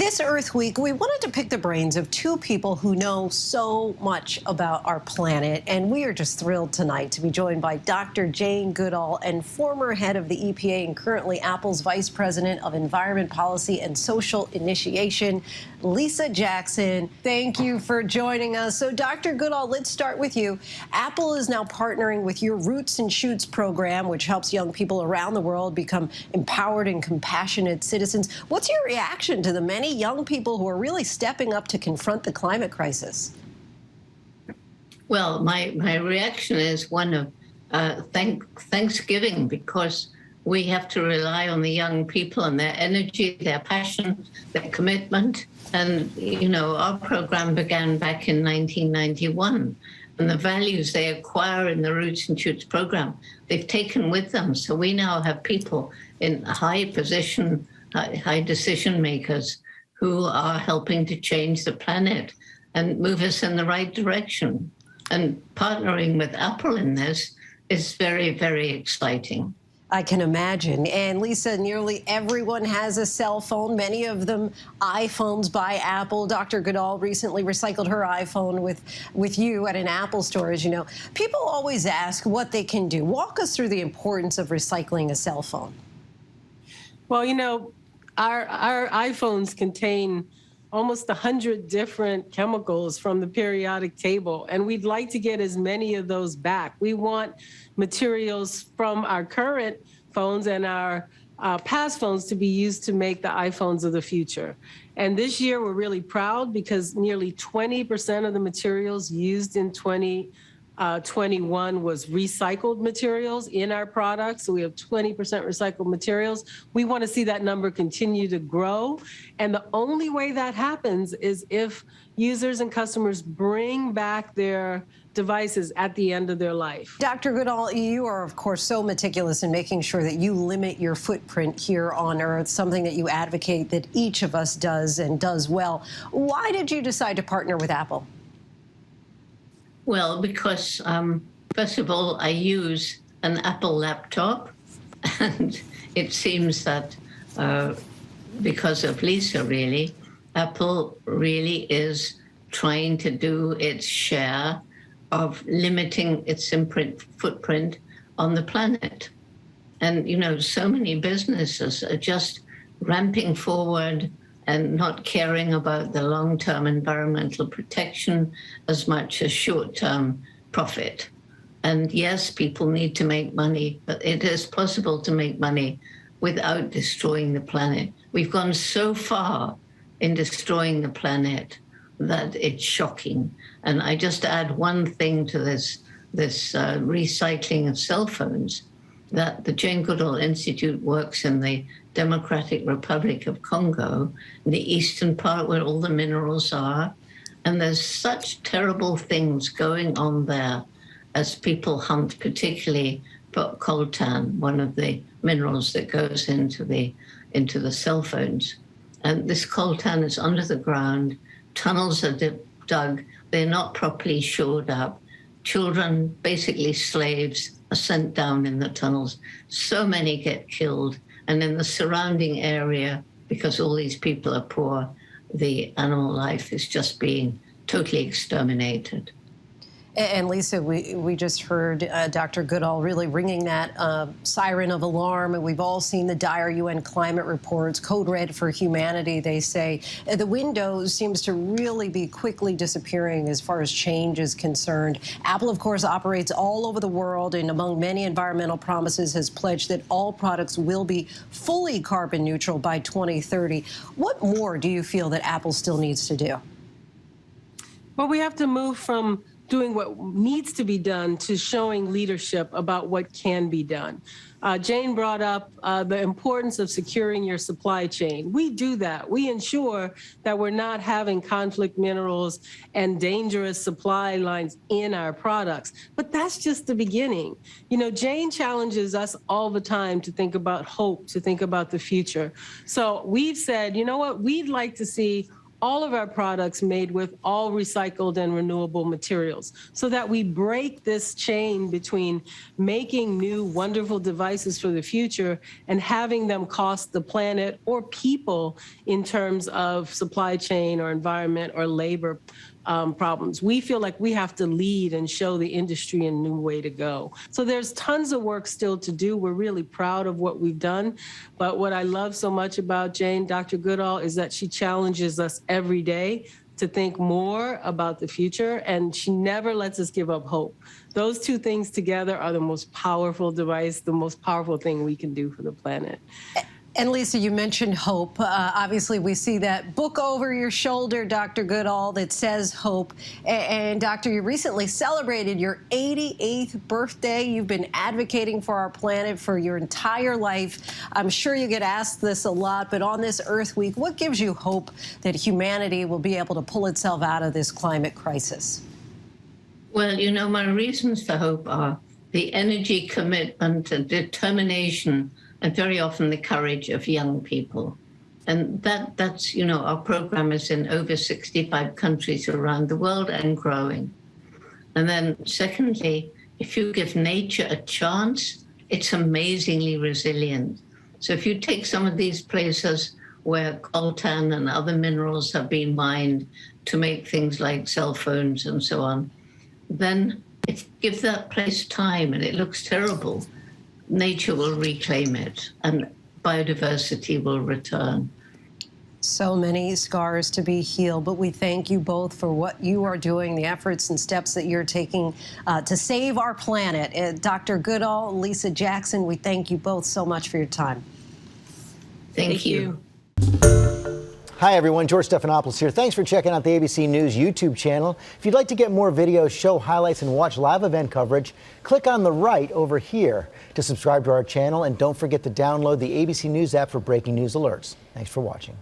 This Earth Week, we wanted to pick the brains of two people who know so much about our planet, and we are just thrilled tonight to be joined by Dr. Jane Goodall, and former head of the EPA and currently Apple's Vice President of Environment Policy and Social Initiation, Lisa Jackson. Thank you for joining us. So, Dr. Goodall, let's start with you. Apple is now partnering with your Roots and Shoots program, which helps young people around the world become empowered and compassionate citizens. What's your reaction to the many young people who are really stepping up to confront the climate crisis? Well, my reaction is one of thanksgiving, because we have to rely on the young people and their energy, their passion, their commitment. And, you know, our program began back in 1991. And the values they acquire in the Roots and Shoots program, they've taken with them. So we now have people in high position, high decision makers who are helping to change the planet and move us in the right direction. And partnering with Apple in this is very, very exciting. I can imagine. And Lisa, nearly everyone has a cell phone, many of them iPhones by Apple. Dr. Goodall recently recycled her iPhone with you at an Apple store, as you know. People always ask what they can do. Walk us through the importance of recycling a cell phone. Well, you know, our iPhones contain almost 100 different chemicals from the periodic table, and we'd like to get as many of those back. We want materials from our current phones and our past phones to be used to make the iPhones of the future. And this year we're really proud because nearly 20% of the materials used in 2021 was recycled materials in our products. So we have 20% recycled materials. We want to see that number continue to grow. And the only way that happens is if users and customers bring back their devices at the end of their life. Dr. Goodall, you are, of course, so meticulous in making sure that you limit your footprint here on Earth, something that you advocate that each of us does and does well. Why did you decide to partner with Apple? Well, because, first of all, I use an Apple laptop, and it seems that because of Lisa, really, Apple really is trying to do its share of limiting its footprint on the planet. And, you know, so many businesses are just ramping forward and not caring about the long-term environmental protection as much as short-term profit. And yes, people need to make money, but it is possible to make money without destroying the planet. We've gone so far in destroying the planet that it's shocking. And I just add one thing to this recycling of cell phones, that the Jane Goodall Institute works in the Democratic Republic of Congo, in the eastern part where all the minerals are. And there's such terrible things going on there as people hunt, particularly for coltan, one of the minerals that goes into the cell phones. And this coltan is under the ground. Tunnels are dug. They're not properly shored up. Children, basically slaves, are sent down in the tunnels. So many get killed. And in the surrounding area, because all these people are poor, the animal life is just being totally exterminated. And Lisa, we just heard Dr. Goodall really ringing that siren of alarm. And we've all seen the dire UN climate reports, code red for humanity, they say. The window seems to really be quickly disappearing as far as change is concerned. Apple, of course, operates all over the world, and among many environmental promises has pledged that all products will be fully carbon neutral by 2030. What more do you feel that Apple still needs to do? Well, we have to move from doing what needs to be done to showing leadership about what can be done. Jane brought up the importance of securing your supply chain. We do that. We ensure that we're not having conflict minerals and dangerous supply lines in our products. But that's just the beginning. You know, Jane challenges us all the time to think about hope, to think about the future. So we've said, you know what, we'd like to see all of our products made with all recycled and renewable materials so that we break this chain between making new wonderful devices for the future and having them cost the planet or people in terms of supply chain or environment or labor problems. We feel like we have to lead and show the industry a new way to go. So there's tons of work still to do. We're really proud of what we've done. But what I love so much about Jane, Dr. Goodall, is that she challenges us every day to think more about the future, and she never lets us give up hope. Those two things together are the most powerful device, the most powerful thing we can do for the planet. And Lisa, you mentioned hope. Obviously, we see that book over your shoulder, Dr. Goodall, that says hope. And Doctor, you recently celebrated your 88th birthday. You've been advocating for our planet for your entire life. I'm sure you get asked this a lot, but on this Earth Week, what gives you hope that humanity will be able to pull itself out of this climate crisis? Well, you know, my reasons for hope are the energy, commitment, and determination, and very often the courage of young people. And that's, you know, our program is in over 65 countries around the world and growing. And then secondly, if you give nature a chance, it's amazingly resilient. So if you take some of these places where coltan and other minerals have been mined to make things like cell phones and so on, then give that place time and it looks terrible. Nature will reclaim it and biodiversity will return. So many scars to be healed, but we thank you both for what you are doing, the efforts and steps that you're taking to save our planet. Dr. Goodall and Lisa Jackson, we thank you both so much for your time. Thank you. Hi, everyone. George Stephanopoulos here. Thanks for checking out the ABC News YouTube channel. If you'd like to get more videos, show highlights, and watch live event coverage, click on the right over here to subscribe to our channel. And don't forget to download the ABC News app for breaking news alerts. Thanks for watching.